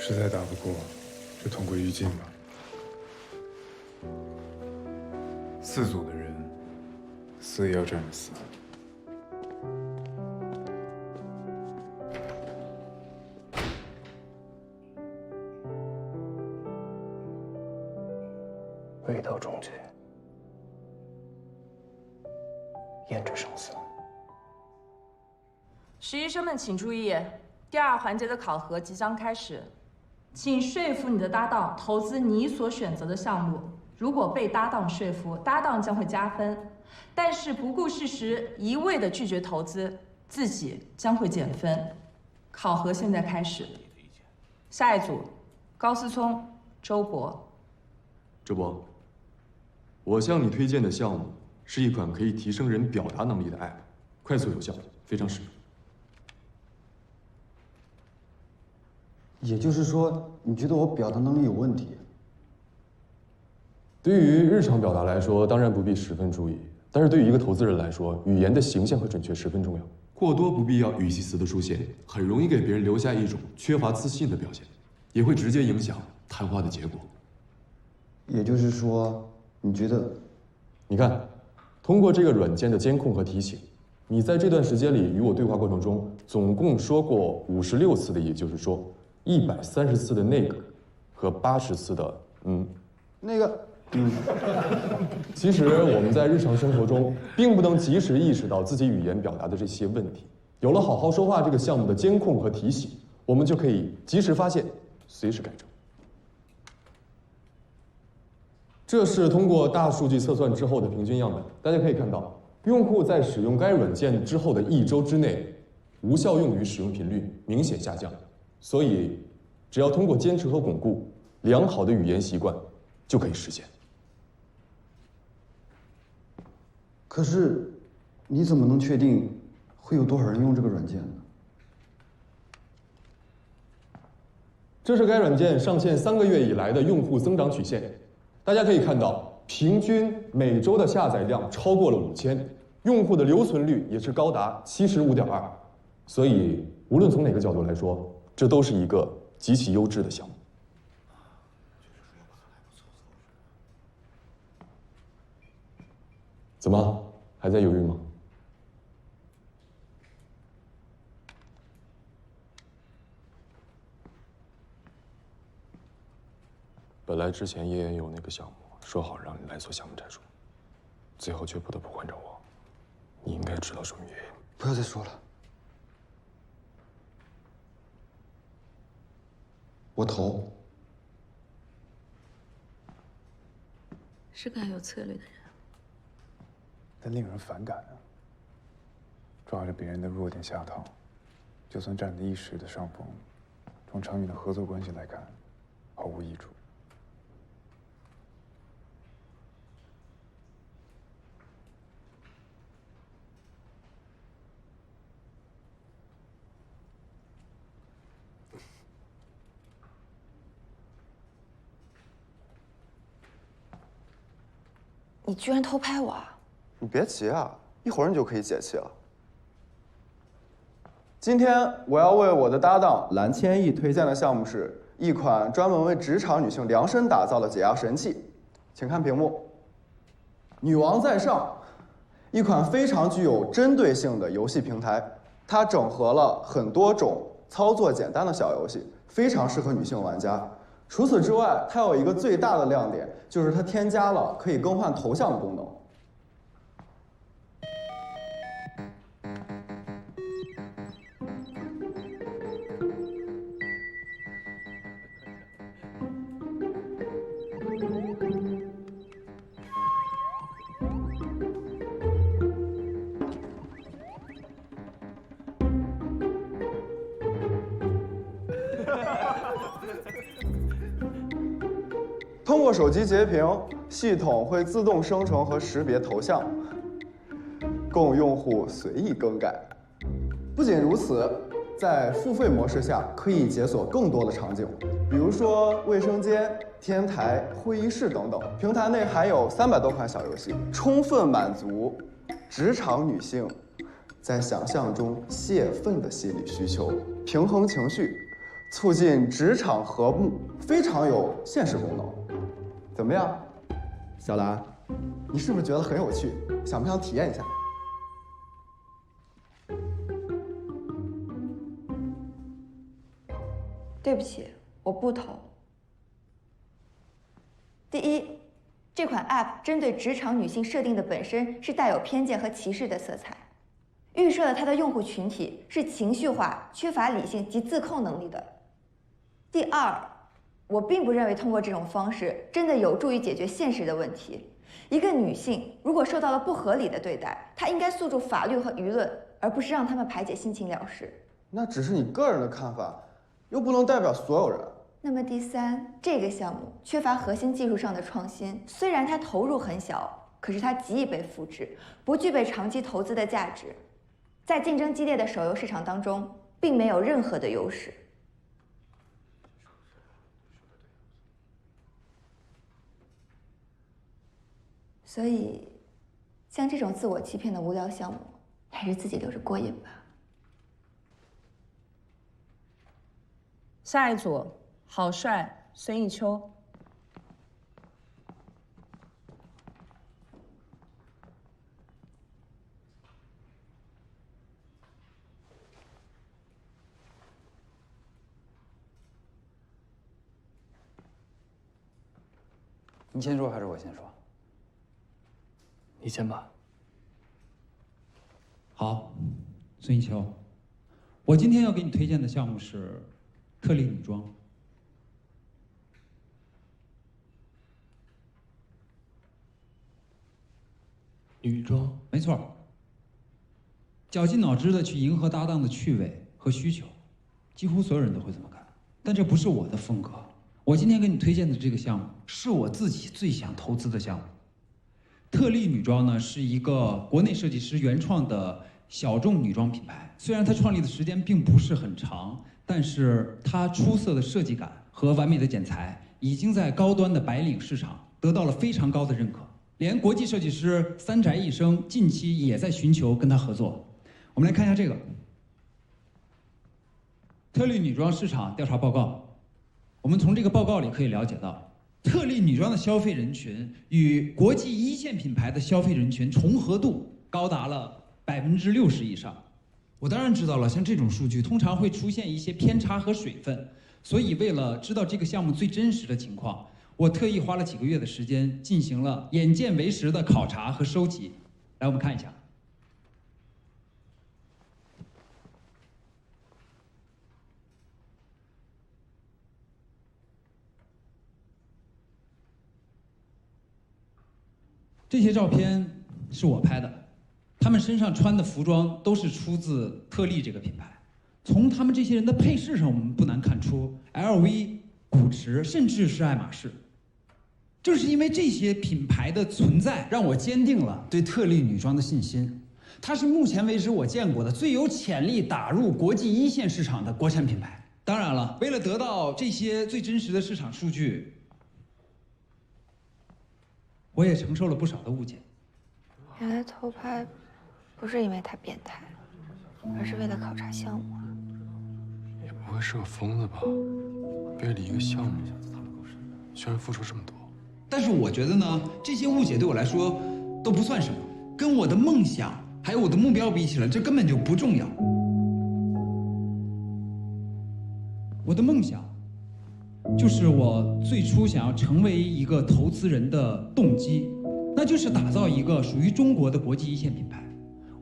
实在打不过，就通过预镜吧。4组的人，死也要这样死。未到终局，验证生死。实习生们请注意，第2环节的考核即将开始，请说服你的搭档投资你所选择的项目。如果被搭档说服，搭档将会加分；但是不顾事实，一味的拒绝投资，自己将会减分。考核现在开始。下一组，高思聪、周博。周博，我向你推荐的项目是一款可以提升人表达能力的 App， 快速有效，非常实用。也就是说，你觉得我表达能力有问题？对于日常表达来说，当然不必十分注意，但是对于一个投资人来说，语言的形象和准确十分重要。过多不必要语气词的出现，很容易给别人留下一种缺乏自信的表现，也会直接影响谈话的结果。也就是说，你觉得？你看，通过这个软件的监控和提醒，你在这段时间里与我对话过程中，总共说过56次的，也就是说，130次的那个，和80次的那个。其实我们在日常生活中并不能及时意识到自己语言表达的这些问题。有了好好说话这个项目的监控和提醒，我们就可以及时发现，随时改正。这是通过大数据测算之后的平均样本，大家可以看到，用户在使用该软件之后的1周之内，无效用语使用频率明显下降。所以，只要通过坚持和巩固良好的语言习惯，就可以实现。可是，你怎么能确定会有多少人用这个软件呢？这是该软件上线3个月以来的用户增长曲线。大家可以看到，平均每周的下载量超过了5000，用户的留存率也是高达75.2%。所以，无论从哪个角度来说，这都是一个极其优质的项目。怎么，还在犹豫吗？本来之前也有那个项目，说好让你来做项目战术，最后却不得不换成我。你应该知道什么原因。不要再说了。我投。是个很有策略的人。但令人反感啊！抓着别人的弱点下套，就算占得一时的上风，从长远的合作关系来看，毫无益处。你居然偷拍我啊！你别急啊，一会儿你就可以解气了。今天我要为我的搭档蓝千亿推荐的项目是一款专门为职场女性量身打造的解压神器，请看屏幕。女王在上，一款非常具有针对性的游戏平台，它整合了很多种操作简单的小游戏，非常适合女性玩家。除此之外，它有一个最大的亮点，就是它添加了可以更换头像的功能。通过手机截屏，系统会自动生成和识别头像，供用户随意更改。不仅如此，在付费模式下可以解锁更多的场景，比如说卫生间、天台、会议室等等。平台内还有300多款小游戏，充分满足职场女性在想象中泄愤的心理需求，平衡情绪，促进职场和睦，非常有现实功能。怎么样，小兰，你是不是觉得很有趣？想不想体验一下？对不起，我不投。第一，这款 App 针对职场女性设定的本身是带有偏见和歧视的色彩，预设了它的用户群体是情绪化、缺乏理性及自控能力的。第二，我并不认为通过这种方式真的有助于解决现实的问题。一个女性如果受到了不合理的对待，她应该诉诸法律和舆论，而不是让她们排解心情了事。那只是你个人的看法，又不能代表所有人。那么第三，这个项目缺乏核心技术上的创新，虽然它投入很小，可是它极易被复制，不具备长期投资的价值，在竞争激烈的手游市场当中，并没有任何的优势。所以，像这种自我欺骗的无聊项目，还是自己留着过瘾吧。下一组，郝帅、孙艺秋。你先说还是我先说？你先吧。好，孙艺秋，我今天要给你推荐的项目是特丽女装。女装？没错。绞尽脑汁的去迎合搭档的趣味和需求，几乎所有人都会这么干。但这不是我的风格。我今天给你推荐的这个项目，是我自己最想投资的项目。特丽女装呢，是一个国内设计师原创的小众女装品牌。虽然它创立的时间并不是很长，但是它出色的设计感和完美的剪裁，已经在高端的白领市场得到了非常高的认可。连国际设计师三宅一生近期也在寻求跟他合作。我们来看一下这个特丽女装市场调查报告。我们从这个报告里可以了解到，特丽女装的消费人群与国际一线品牌的消费人群重合度高达了60%以上。我当然知道了，像这种数据通常会出现一些偏差和水分，所以为了知道这个项目最真实的情况，我特意花了几个月的时间进行了眼见为实的考察和收集。来，我们看一下。这些照片是我拍的，他们身上穿的服装都是出自特丽这个品牌。从他们这些人的配饰上，我们不难看出 LV、古驰，甚至是爱马仕。正是因为这些品牌的存在，让我坚定了对特丽女装的信心。它是目前为止我见过的最有潜力打入国际一线市场的国产品牌。当然了，为了得到这些最真实的市场数据，我也承受了不少的误解。原来偷拍不是因为他变态，而是为了考察项目啊。也不会是个疯子吧？为了一个项目，居然付出这么多。但是我觉得呢，这些误解对我来说都不算什么，跟我的梦想还有我的目标比起来，这根本就不重要。我的梦想就是我最初想要成为一个投资人的动机，那就是打造一个属于中国的国际一线品牌。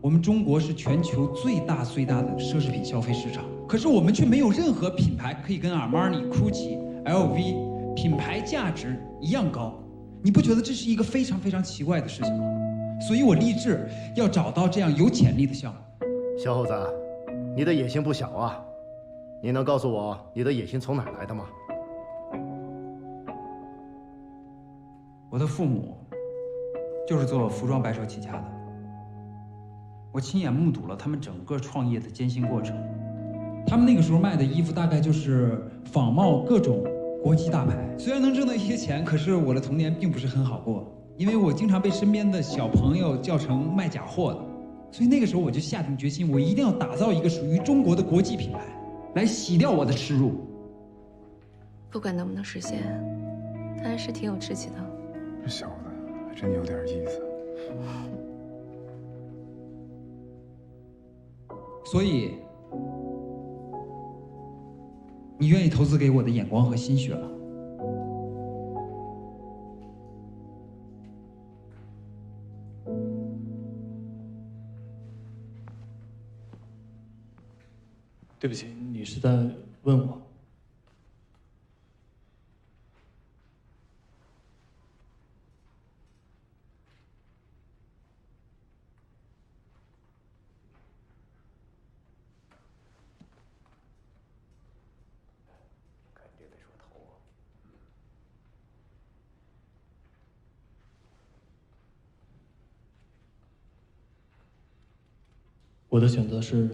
我们中国是全球最大的奢侈品消费市场，可是我们却没有任何品牌可以跟阿玛尼、GUCCI、LV品牌价值一样高。你不觉得这是一个非常非常奇怪的事情吗？所以我立志要找到这样有潜力的项目。小伙子，你的野心不小啊！你能告诉我你的野心从哪儿来的吗？我的父母就是做服装白手起家的，我亲眼目睹了他们整个创业的艰辛过程。他们那个时候卖的衣服大概就是仿冒各种国际大牌，虽然能挣到一些钱，可是我的童年并不是很好过，因为我经常被身边的小朋友叫成卖假货的。所以那个时候我就下定决心，我一定要打造一个属于中国的国际品牌，来洗掉我的耻辱。不管能不能实现，他还是挺有志气的。这小子还真有点意思。所以，你愿意投资给我的眼光和心血吗？对不起，你是在问我？我的选择是